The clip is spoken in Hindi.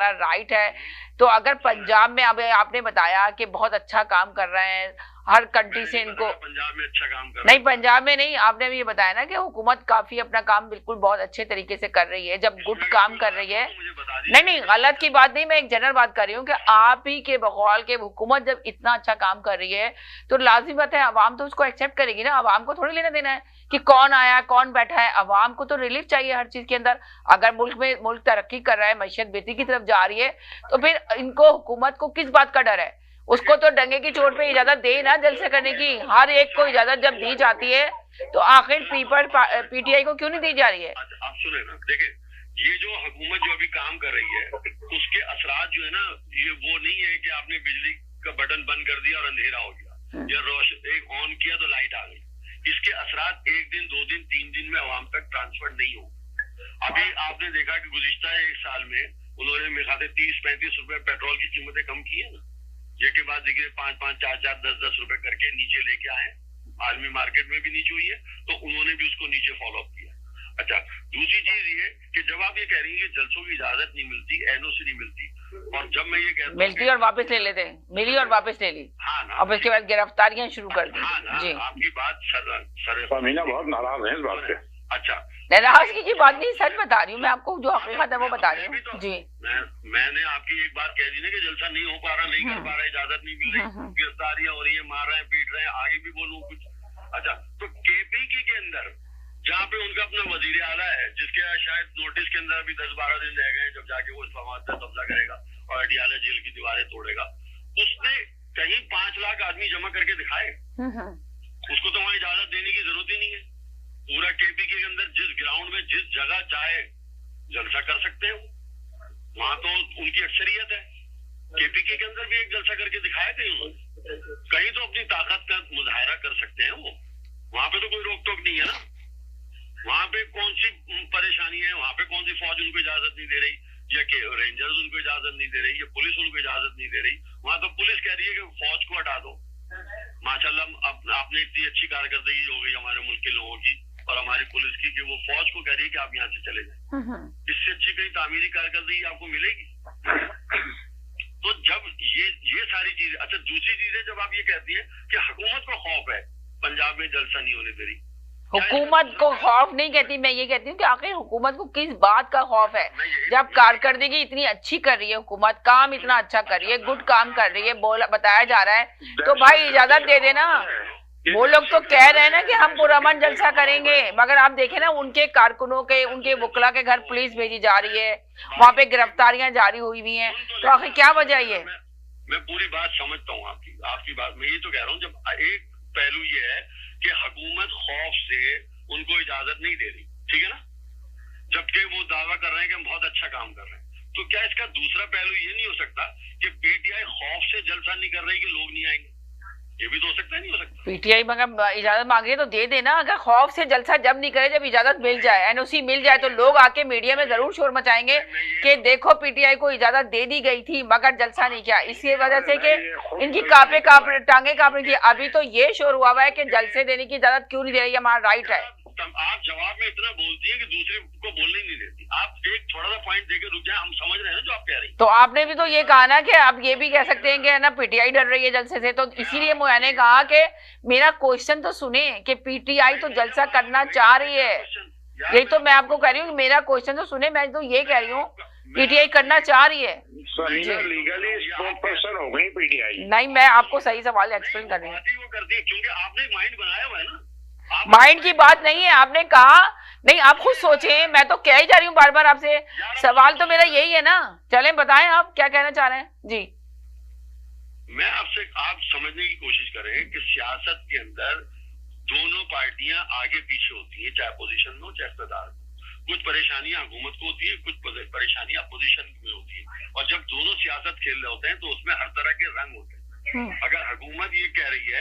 राइट है। तो अगर पंजाब में, अब आपने बताया कि बहुत अच्छा काम कर रहे हैं, हर कंट्री से इनको, पंजाब में अच्छा काम कर नहीं पंजाब में नहीं, आपने भी ये बताया ना कि हुकूमत काफी अपना काम बिल्कुल बहुत अच्छे तरीके से कर रही है, जब गुड काम कर रही है। नहीं नहीं, गलत की बात नहीं, मैं एक जनरल बात कर रही हूँ कि आप ही के बकौल के हुकूमत जब इतना अच्छा काम कर रही है तो लाजिम बात है अवाम तो उसको एक्सेप्ट करेगी ना। अवाम को थोड़ी लेना देना है कि कौन आया कौन बैठा है, अवाम को तो रिलीफ चाहिए हर चीज के अंदर। अगर मुल्क तरक्की कर रहा है, मैशत बेहतरी की तरफ जा रही है, तो फिर इनको हुकूमत को किस बात का डर है? उसको तो डंगे की चोट पे इजाजत दे ना जलसे करने की। हर एक को इजाजत जब दी जाती है तो आखिर पीटीआई को क्यों नहीं दी जा रही है? आप सुने ना, देखें ये जो हुकूमत जो अभी काम कर रही है उसके असरात जो है ना, ये वो नहीं है कि आपने बिजली का बटन बंद कर दिया और अंधेरा हो गया या रोशनी एक ऑन किया तो लाइट आ गई। इसके असरात 1 दिन 2 दिन 3 दिन में आवाम तक ट्रांसफर नहीं हो। अभी आपने देखा कि गुज़िश्ता 1 साल में उन्होंने मेरे ख्याल से 30-35 रुपए पेट्रोल की कीमतें कम की है ना, ये के बाद देखिए 5-5, 4-4, 10-10 रुपए करके नीचे लेके आए। आलमी मार्केट में भी नीचे हुई है तो उन्होंने भी उसको नीचे फॉलो अप किया। अच्छा, दूसरी चीज ये कि जब आप ये कह रही हैं कि जलसों की इजाजत नहीं मिलती, एनओसी नहीं मिलती, और जब मैं ये कहता हूं मिलती और वापस ले लेते हैं, मिली और वापस ले ली, हाँ ना, और उसके बाद गिरफ्तारियां शुरू कर दी। हाँ ना, जी आपकी बात सर बहुत नाराज है इस बात से। अच्छा, नाराजगी की बात नहीं, सच बता रही हूँ मैं आपको, जो हकीकत है वो बता रही हूँ। जी मैंने आपकी एक बात कह दी ना कि जलसा नहीं हो पा रहा, नहीं कर पा रहा, इजाजत नहीं मिल रही, गिरफ्तारियां हो रही है, मार रहे हैं, पीट रहे हैं, आगे भी बोलूं कुछ। अच्छा, तो केपीके के अंदर जहाँ पे उनका अपना वजीर आला है, जिसके शायद नोटिस के अंदर अभी 10-12 दिन रह गए, जब जाके वो इस्लामाबाद पे कब्जा करेगा और अडियाला जेल की दीवारें तोड़ेगा, उसने कहीं 5 लाख आदमी जमा करके दिखाए? उसको तो वहां इजाजत देने की जरूरत ही नहीं है। पूरा केपीके के अंदर जिस ग्राउंड में जिस जगह चाहे जलसा कर सकते हैं, वहां तो उनकी अक्सरियत है। केपीके के अंदर भी एक जलसा करके दिखाया कहीं उन्होंने, कहीं तो अपनी ताकत का मुजाहरा कर सकते हैं वो। वहां पे तो कोई रोक टोक नहीं है ना। वहां पे कौन सी परेशानी है, वहां पे कौन सी फौज उनको इजाजत नहीं दे रही, या कि रेंजर्स उनको इजाजत नहीं दे रही, या पुलिस उनको इजाजत नहीं दे रही? वहां तो पुलिस कह रही है कि फौज को हटा दो। माशाल्लाह आपने इतनी अच्छी कारकर्दगी हो गई हमारे मुल्क के लोगों की और हमारी पुलिस की कि वो फौज को कह रही है कि आप यहाँ से चले जाए। इससे अच्छी कहीं तामीरी कारकर्दगी आपको मिलेगी? तो जब ये सारी चीजें, अच्छा दूसरी चीजें जब आप ये कहती हैं कि हुकूमत को खौफ है पंजाब में जलसा नहीं होने दे रही, हुकूमत को खौफ नहीं कहती, मैं ये कहती हूँ कि आखिर हुकूमत को किस बात का खौफ है? जब कारकर्दगी इतनी अच्छी कर रही है हुकूमत, काम इतना अच्छा कर रही है, गुड काम कर रही है, बताया जा रहा है, तो भाई इजाजत दे देना। वो लोग तो कह रहे हैं ना कि हम पुरअमन जलसा करेंगे, मगर आप देखें ना उनके कारकुनों के, उनके वकला के घर पुलिस भेजी जा रही है, वहाँ पे गिरफ्तारियां जारी हुई हुई हैं, तो आखिर क्या वजह ये? मैं पूरी बात समझता हूँ आपकी बात, मैं ये तो कह रहा हूँ, जब एक पहलू ये है कि हुकूमत खौफ से उनको इजाजत नहीं दे रही, ठीक है ना, जबकि वो दावा कर रहे हैं कि हम बहुत अच्छा काम कर रहे हैं, तो क्या इसका दूसरा पहलू ये नहीं हो सकता कि पीटीआई खौफ से जलसा नहीं कर रही कि लोग नहीं आएंगे? ये भी तो हो सकता है, नहीं हो सकता? पीटीआई मगर इजाजत मांगे तो दे देना। अगर खौफ से जलसा जब नहीं करे, जब इजाजत मिल जाए, एनओसी मिल जाए, तो लोग आके मीडिया में जरूर शोर मचाएंगे कि देखो पीटीआई को इजाजत दे दी गई थी मगर जलसा नहीं किया, इसी वजह से कि इनकी टांगे कांपे रही थी। अभी तो ये शोर हुआ है कि जलसे देने की इजाजत क्यों नहीं दे रही, हमारा राइट है। आप जवाब में इतना बोलती है कि दूसरे को बोलने नहीं देती। आप एक थोड़ा सा पॉइंट देकर रुक जाए, हम समझ रहे हैं जो आप कह रही हैं। तो आपने भी तो ये कहा ना कि आप ये भी कह सकते हैं कि ना पीटीआई डर रही है जलसे से, तो इसीलिए मैंने कहा कि मेरा क्वेश्चन तो सुने कि पीटीआई तो जलसा करना चाह रही है। यही तो मैं आपको कह रही हूँ, मेरा क्वेश्चन तो सुने, मैं तो ये कह रही हूँ पीटीआई करना चाह रही है। लीगली स्पोक्सपर्सन हो गई पीटीआई। नहीं, मैं आपको सही सवाल एक्सप्लेन कर रही हूँ। वो कर दी क्योंकि आपने माइंड बनाया हुआ है ना। माइंड की बात नहीं है, आपने कहा नहीं, आप खुद सोचें, मैं तो कह ही जा रही हूँ बार बार आपसे। सवाल तो मेरा यही है ना, चलें बताएं आप क्या कहना चाह रहे हैं। जी मैं आपसे, आप समझने की कोशिश करें कि सियासत के अंदर दोनों पार्टियां आगे पीछे होती हैं, चाहे पोजीशन में हो चाहे इक़्तिदार में। कुछ परेशानियां हुकूमत को होती है, कुछ परेशानियां अपोजिशन में होती है, और जब दोनों सियासत खेल रहे होते हैं तो उसमें हर तरह के रंग होते हैं। अगर हुकूमत ये कह रही है